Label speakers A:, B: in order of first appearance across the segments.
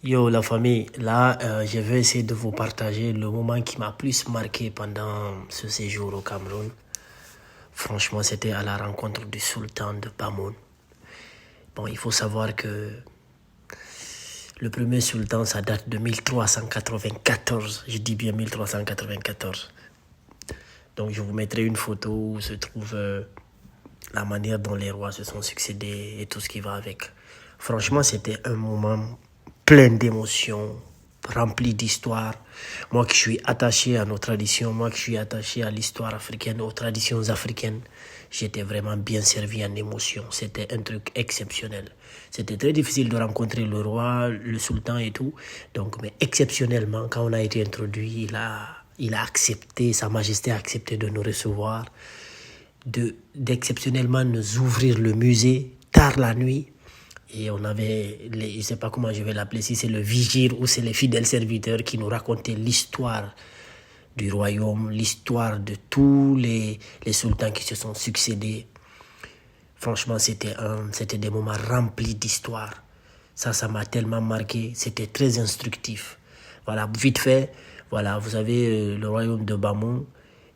A: Yo, la famille, là, je vais essayer de vous partager le moment qui m'a plus marqué pendant ce séjour au Cameroun. Franchement, c'était à la rencontre du sultan de Bamoun. Bon, il faut savoir que le premier sultan, ça date de 1394. Je dis bien 1394. Donc, je vous mettrai une photo où se trouve la manière dont les rois se sont succédés et tout ce qui va avec. Franchement, c'était un moment plein d'émotions, rempli d'histoire. Moi qui suis attaché à nos traditions, moi qui suis attaché à l'histoire africaine, aux traditions africaines, j'étais vraiment bien servi en émotions. C'était un truc exceptionnel. C'était très difficile de rencontrer le roi, le sultan et tout. Donc, mais exceptionnellement, quand on a été introduit, il a accepté, Sa Majesté a accepté de nous recevoir, d'exceptionnellement nous ouvrir le musée tard la nuit. Et on avait, je ne sais pas comment je vais l'appeler, si c'est le vigile ou c'est les fidèles serviteurs qui nous racontaient l'histoire du royaume, l'histoire de tous les sultans qui se sont succédés. Franchement, c'était des moments remplis d'histoire. Ça m'a tellement marqué. C'était très instructif. Voilà, vite fait, voilà, vous avez le royaume de Bamon.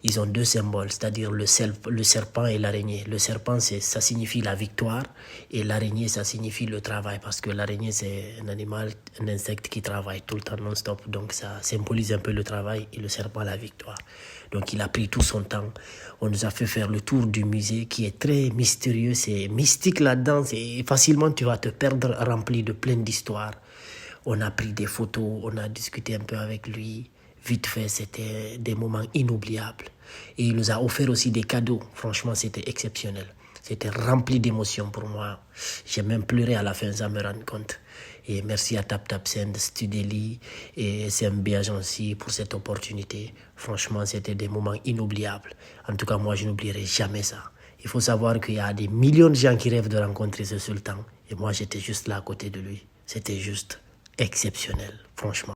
A: Ils ont deux symboles, c'est-à-dire le serpent et l'araignée. Le serpent, ça signifie la victoire et l'araignée, ça signifie le travail parce que l'araignée, c'est un animal, un insecte qui travaille tout le temps non-stop. Donc, ça symbolise un peu le travail et le serpent, la victoire. Donc, il a pris tout son temps. On nous a fait faire le tour du musée qui est très mystérieux. C'est mystique là-dedans. Facilement, tu vas te perdre rempli de plein d'histoires. On a pris des photos, on a discuté un peu avec lui. Vite fait, c'était des moments inoubliables. Et il nous a offert aussi des cadeaux. Franchement, c'était exceptionnel. C'était rempli d'émotions pour moi. J'ai même pleuré à la fin, ça me rend compte. Et merci à TapTapSend, Studeli et SMB Agency pour cette opportunité. Franchement, c'était des moments inoubliables. En tout cas, moi, je n'oublierai jamais ça. Il faut savoir qu'il y a des millions de gens qui rêvent de rencontrer ce sultan. Et moi, j'étais juste là à côté de lui. C'était juste exceptionnel, franchement.